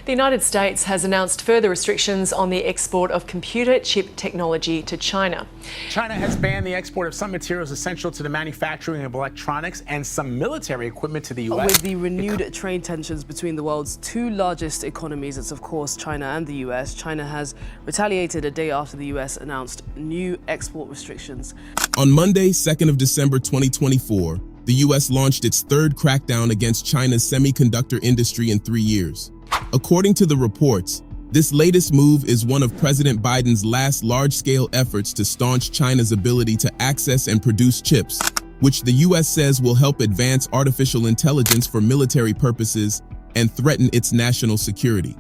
The United States has announced further restrictions on the export of computer chip technology to China. China has banned the export of some materials essential to the manufacturing of electronics and some military equipment to the U.S. With the renewed trade tensions between the world's two largest economies, it's of course China and the U.S. China has retaliated a day after the U.S. announced new export restrictions. On Monday, 2nd of December 2024, the U.S. launched its third crackdown against China's semiconductor industry in 3 years. According to the reports, this latest move is one of President Biden's last large-scale efforts to staunch China's ability to access and produce chips, which the U.S. says will help advance artificial intelligence for military purposes and threaten its national security.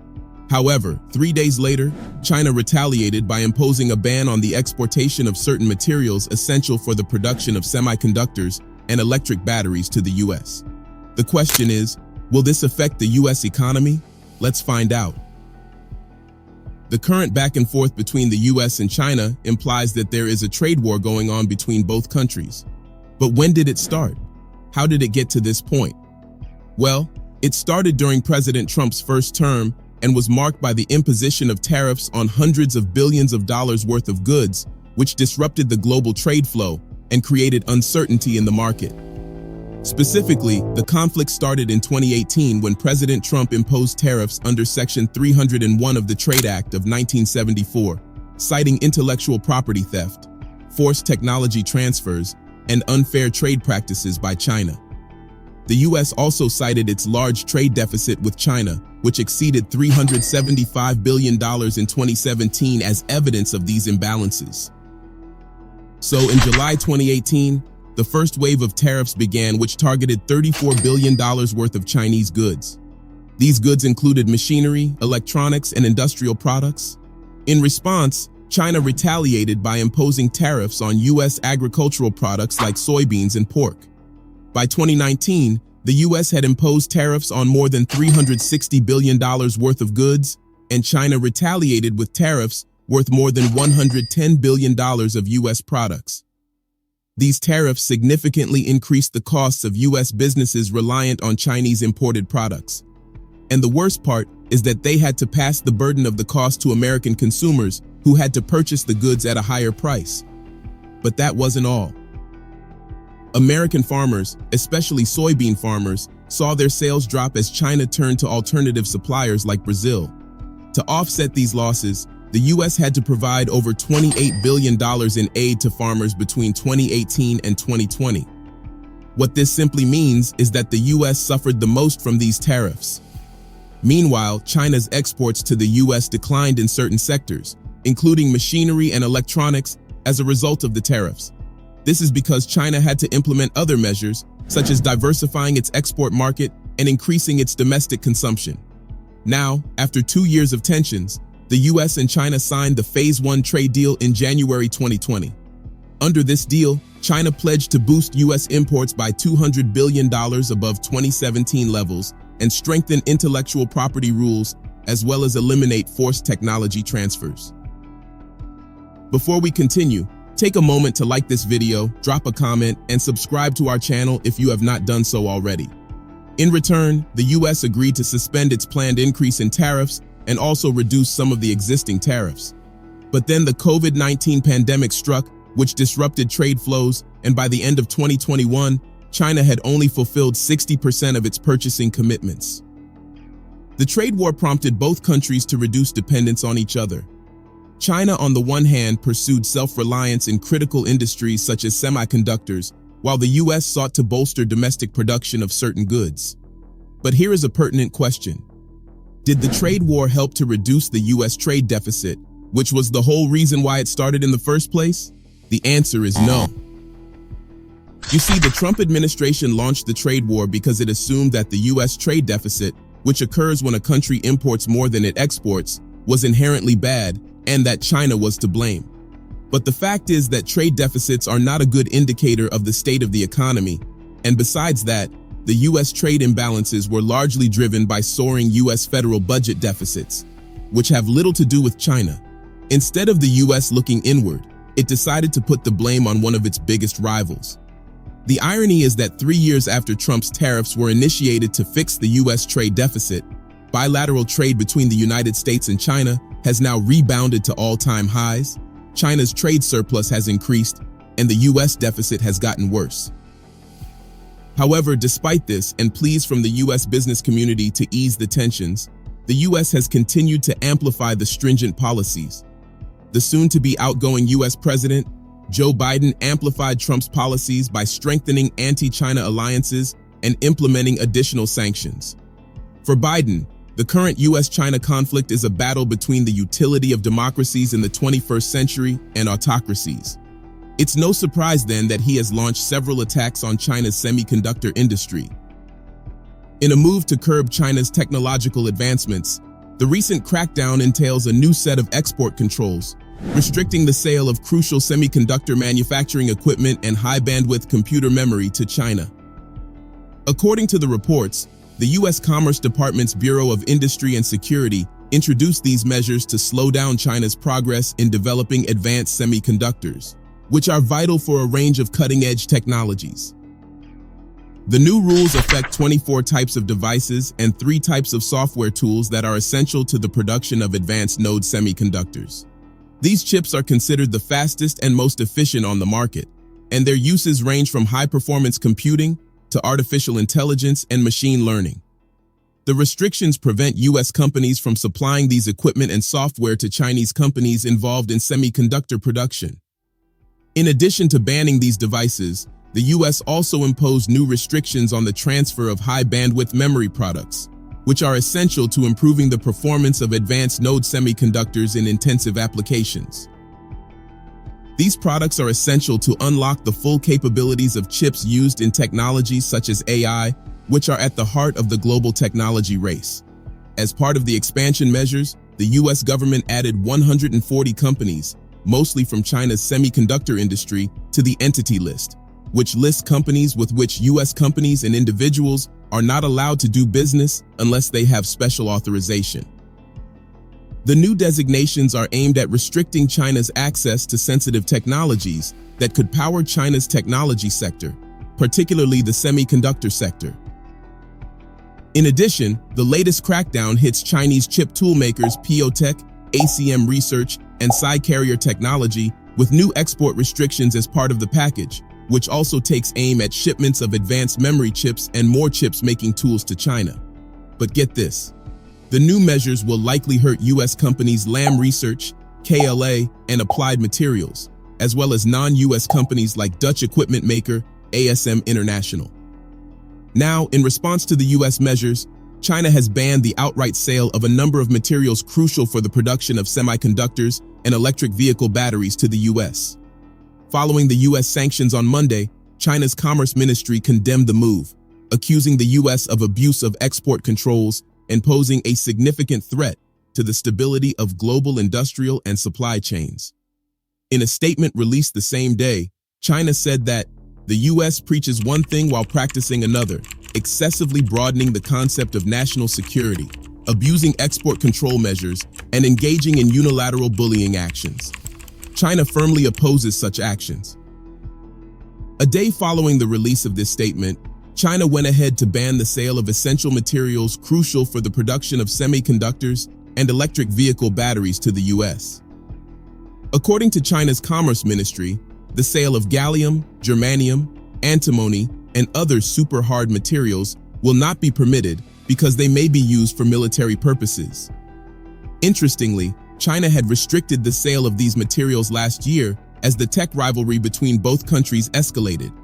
However, 3 days later, China retaliated by imposing a ban on the exportation of certain materials essential for the production of semiconductors and electric batteries to the U.S. The question is, will this affect the U.S. economy? Let's find out. The current back and forth between the U.S. and China implies that there is a trade war going on between both countries. But when did it start? How did it get to this point? Well, it started during President Trump's first term and was marked by the imposition of tariffs on hundreds of billions of dollars worth of goods, which disrupted the global trade flow and created uncertainty in the market. Specifically, the conflict started in 2018 when President Trump imposed tariffs under Section 301 of the Trade Act of 1974, citing intellectual property theft, forced technology transfers, and unfair trade practices by China. The U.S. also cited its large trade deficit with China, which exceeded $375 billion in 2017 as evidence of these imbalances. So in July 2018, the first wave of tariffs began, which targeted $34 billion worth of Chinese goods. These goods included machinery, electronics, and industrial products. In response, China retaliated by imposing tariffs on U.S. agricultural products like soybeans and pork. By 2019, the U.S. had imposed tariffs on more than $360 billion worth of goods, and China retaliated with tariffs worth more than $110 billion of U.S. products. These tariffs significantly increased the costs of U.S. businesses reliant on Chinese imported products. And the worst part is that they had to pass the burden of the cost to American consumers who had to purchase the goods at a higher price. But that wasn't all. American farmers, especially soybean farmers, saw their sales drop as China turned to alternative suppliers like Brazil. To offset these losses, the U.S. had to provide over $28 billion in aid to farmers between 2018 and 2020. What this simply means is that the U.S. suffered the most from these tariffs. Meanwhile, China's exports to the U.S. declined in certain sectors, including machinery and electronics, as a result of the tariffs. This is because China had to implement other measures, such as diversifying its export market and increasing its domestic consumption. Now, after 2 years of tensions, the U.S. and China signed the Phase 1 trade deal in January 2020. Under this deal, China pledged to boost U.S. imports by $200 billion above 2017 levels and strengthen intellectual property rules, as well as eliminate forced technology transfers. Before we continue, take a moment to like this video, drop a comment, and subscribe to our channel if you have not done so already. In return, the U.S. agreed to suspend its planned increase in tariffs and also reduce some of the existing tariffs. But then the COVID-19 pandemic struck, which disrupted trade flows, and by the end of 2021, China had only fulfilled 60% of its purchasing commitments. The trade war prompted both countries to reduce dependence on each other. China, on the one hand, pursued self-reliance in critical industries such as semiconductors, while the U.S. sought to bolster domestic production of certain goods. But here is a pertinent question. Did the trade war help to reduce the U.S. trade deficit, which was the whole reason why it started in the first place? The answer is no. You see, the Trump administration launched the trade war because it assumed that the U.S. trade deficit, which occurs when a country imports more than it exports, was inherently bad and that China was to blame. But the fact is that trade deficits are not a good indicator of the state of the economy, and besides that, the U.S. trade imbalances were largely driven by soaring U.S. federal budget deficits, which have little to do with China. Instead of the U.S. looking inward, it decided to put the blame on one of its biggest rivals. The irony is that 3 years after Trump's tariffs were initiated to fix the U.S. trade deficit, bilateral trade between the United States and China has now rebounded to all-time highs, China's trade surplus has increased, and the U.S. deficit has gotten worse. However, despite this, and pleas from the U.S. business community to ease the tensions, the U.S. has continued to amplify the stringent policies. The soon-to-be outgoing U.S. President, Joe Biden, amplified Trump's policies by strengthening anti-China alliances and implementing additional sanctions. For Biden, the current U.S.-China conflict is a battle between the utility of democracies in the 21st century and autocracies. It's no surprise then that he has launched several attacks on China's semiconductor industry. In a move to curb China's technological advancements, the recent crackdown entails a new set of export controls, restricting the sale of crucial semiconductor manufacturing equipment and high-bandwidth computer memory to China. According to the reports, the U.S. Commerce Department's Bureau of Industry and Security introduced these measures to slow down China's progress in developing advanced semiconductors, which are vital for a range of cutting-edge technologies. The new rules affect 24 types of devices and 3 types of software tools that are essential to the production of advanced node semiconductors. These chips are considered the fastest and most efficient on the market, and their uses range from high-performance computing to artificial intelligence and machine learning. The restrictions prevent U.S. companies from supplying these equipment and software to Chinese companies involved in semiconductor production. In addition to banning these devices, the U.S. also imposed new restrictions on the transfer of high-bandwidth memory products, which are essential to improving the performance of advanced node semiconductors in intensive applications. These products are essential to unlock the full capabilities of chips used in technologies such as AI, which are at the heart of the global technology race. As part of the expansion measures, the U.S. government added 140 companies, mostly from China's semiconductor industry, to the Entity List, which lists companies with which U.S. companies and individuals are not allowed to do business unless they have special authorization. The new designations are aimed at restricting China's access to sensitive technologies that could power China's technology sector, particularly the semiconductor sector. In addition, the latest crackdown hits Chinese chip toolmakers Piotech, ACM Research, and Sci-Carrier Technology with new export restrictions as part of the package, which also takes aim at shipments of advanced memory chips and more chips making tools to China. But get this, the new measures will likely hurt U.S. companies Lam Research, KLA, and Applied Materials, as well as non-U.S. companies like Dutch equipment maker ASM International. Now, in response to the U.S. measures, China has banned the outright sale of a number of materials crucial for the production of semiconductors and electric vehicle batteries to the U.S. Following the U.S. sanctions on Monday, China's Commerce Ministry condemned the move, accusing the U.S. of abuse of export controls and posing a significant threat to the stability of global industrial and supply chains. In a statement released the same day, China said that the U.S. preaches one thing while practicing another, excessively broadening the concept of national security, abusing export control measures, and engaging in unilateral bullying actions. China firmly opposes such actions. A day following the release of this statement, China went ahead to ban the sale of essential materials crucial for the production of semiconductors and electric vehicle batteries to the U.S. According to China's Commerce Ministry, the sale of gallium, germanium, antimony, and other super hard materials will not be permitted because they may be used for military purposes. Interestingly, China had restricted the sale of these materials last year as the tech rivalry between both countries escalated.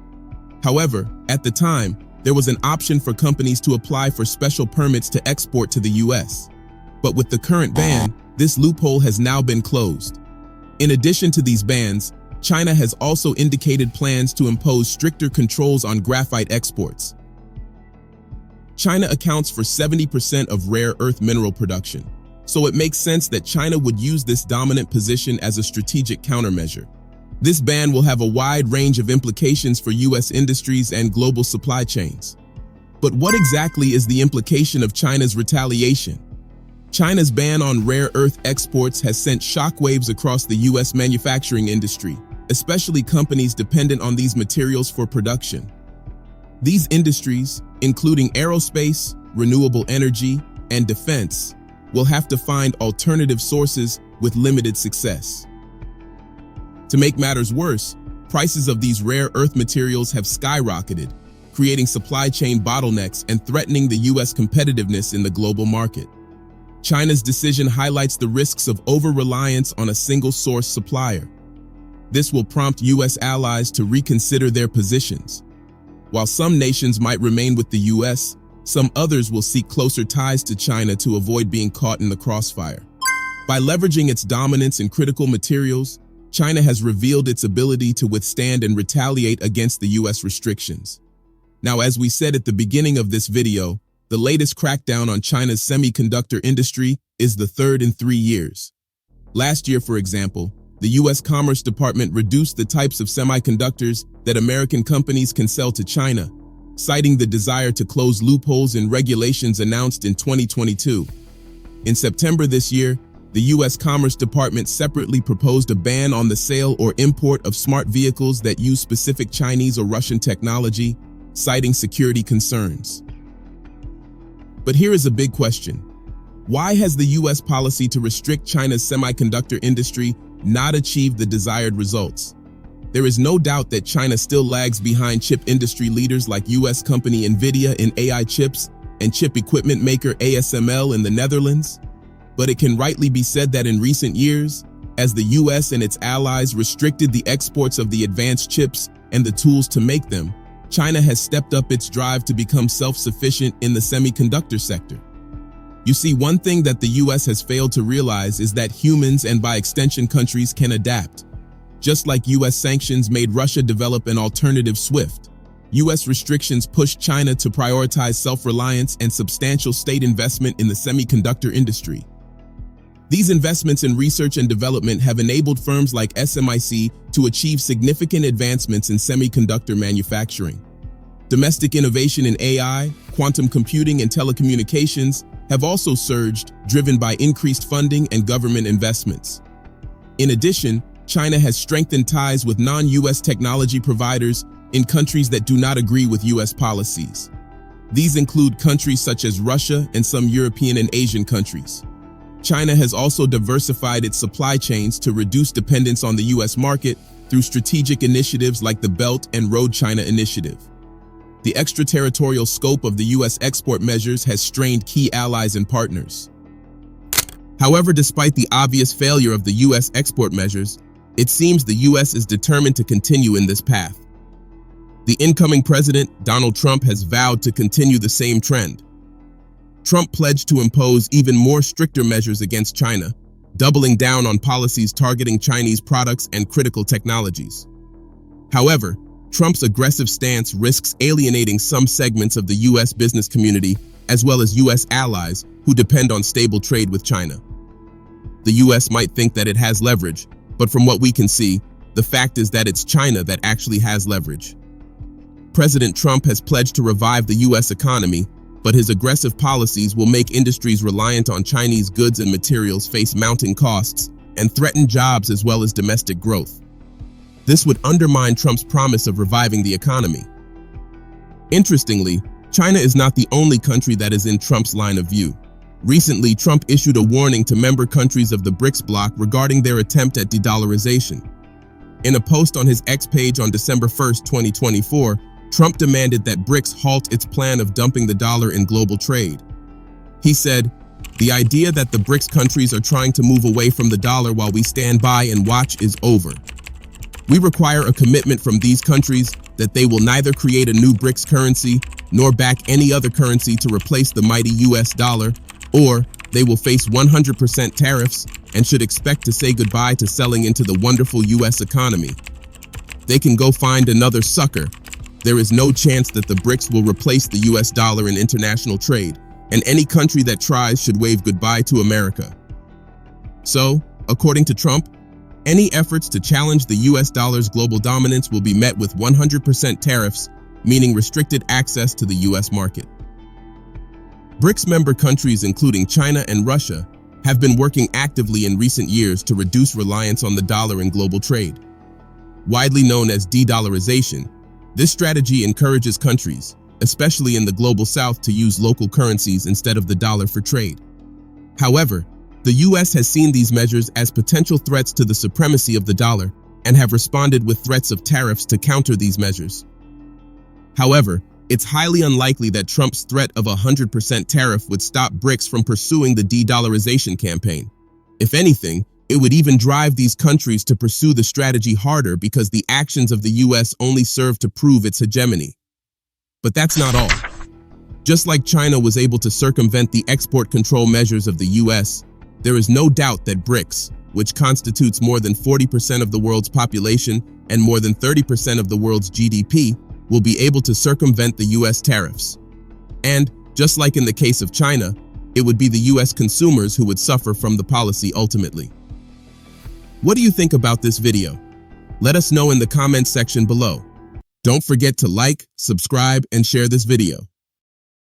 However, at the time, there was an option for companies to apply for special permits to export to the U.S. But with the current ban, this loophole has now been closed. In addition to these bans, China has also indicated plans to impose stricter controls on graphite exports. China accounts for 70% of rare earth mineral production, so it makes sense that China would use this dominant position as a strategic countermeasure. This ban will have a wide range of implications for U.S. industries and global supply chains. But what exactly is the implication of China's retaliation? China's ban on rare earth exports has sent shockwaves across the U.S. manufacturing industry, especially companies dependent on these materials for production. These industries, including aerospace, renewable energy, and defense, will have to find alternative sources with limited success. To make matters worse, prices of these rare earth materials have skyrocketed, creating supply chain bottlenecks and threatening the U.S. competitiveness in the global market. China's decision highlights the risks of over-reliance on a single-source supplier. This will prompt U.S. allies to reconsider their positions. While some nations might remain with the U.S., some others will seek closer ties to China to avoid being caught in the crossfire. By leveraging its dominance in critical materials, China has revealed its ability to withstand and retaliate against the U.S. restrictions. Now, as we said at the beginning of this video, the latest crackdown on China's semiconductor industry is the third in 3 years. Last year, for example, the U.S. Commerce Department reduced the types of semiconductors that American companies can sell to China, citing the desire to close loopholes in regulations announced in 2022. In September this year, the U.S. Commerce Department separately proposed a ban on the sale or import of smart vehicles that use specific Chinese or Russian technology, citing security concerns. But here is a big question. Why has the U.S. policy to restrict China's semiconductor industry not achieved the desired results? There is no doubt that China still lags behind chip industry leaders like U.S. company NVIDIA in AI chips and chip equipment maker ASML in the Netherlands. But it can rightly be said that in recent years, as the U.S. and its allies restricted the exports of the advanced chips and the tools to make them, China has stepped up its drive to become self-sufficient in the semiconductor sector. You see, one thing that the U.S. has failed to realize is that humans and by extension countries can adapt. Just like U.S. sanctions made Russia develop an alternative SWIFT, U.S. restrictions pushed China to prioritize self-reliance and substantial state investment in the semiconductor industry. These investments in research and development have enabled firms like SMIC to achieve significant advancements in semiconductor manufacturing. Domestic innovation in AI, quantum computing, and telecommunications have also surged, driven by increased funding and government investments. In addition, China has strengthened ties with non-U.S. technology providers in countries that do not agree with U.S. policies. These include countries such as Russia and some European and Asian countries. China has also diversified its supply chains to reduce dependence on the U.S. market through strategic initiatives like the Belt and Road China Initiative. The extraterritorial scope of the U.S. export measures has strained key allies and partners. However, despite the obvious failure of the U.S. export measures, it seems the U.S. is determined to continue in this path. The incoming president, Donald Trump, has vowed to continue the same trend. Trump pledged to impose even more stricter measures against China, doubling down on policies targeting Chinese products and critical technologies. However, Trump's aggressive stance risks alienating some segments of the U.S. business community as well as U.S. allies who depend on stable trade with China. The U.S. might think that it has leverage, but from what we can see, the fact is that it's China that actually has leverage. President Trump has pledged to revive the U.S. economy, but his aggressive policies will make industries reliant on Chinese goods and materials face mounting costs and threaten jobs as well as domestic growth. This would undermine Trump's promise of reviving the economy. Interestingly, China is not the only country that is in Trump's line of view. Recently, Trump issued a warning to member countries of the BRICS bloc regarding their attempt at de-dollarization. In a post on his X page on December 1, 2024, Trump demanded that BRICS halt its plan of dumping the dollar in global trade. He said, "The idea that the BRICS countries are trying to move away from the dollar while we stand by and watch is over. We require a commitment from these countries that they will neither create a new BRICS currency nor back any other currency to replace the mighty US dollar, or they will face 100% tariffs and should expect to say goodbye to selling into the wonderful US economy. They can go find another sucker. There is no chance that the BRICS will replace the US dollar in international trade, and any country that tries should wave goodbye to America." So, according to Trump, any efforts to challenge the US dollar's global dominance will be met with 100% tariffs, meaning restricted access to the US market. BRICS member countries, including China and Russia, have been working actively in recent years to reduce reliance on the dollar in global trade. Widely known as de-dollarization, this strategy encourages countries, especially in the global south, to use local currencies instead of the dollar for trade. However, the US has seen these measures as potential threats to the supremacy of the dollar and have responded with threats of tariffs to counter these measures. However, it's highly unlikely that Trump's threat of a 100% tariff would stop BRICS from pursuing the de-dollarization campaign. If anything, it would even drive these countries to pursue the strategy harder because the actions of the US only serve to prove its hegemony. But that's not all. Just like China was able to circumvent the export control measures of the US, there is no doubt that BRICS, which constitutes more than 40% of the world's population and more than 30% of the world's GDP, will be able to circumvent the US tariffs. And, just like in the case of China, it would be the US consumers who would suffer from the policy ultimately. What do you think about this video? Let us know in the comments section below. Don't forget to like, subscribe, and share this video.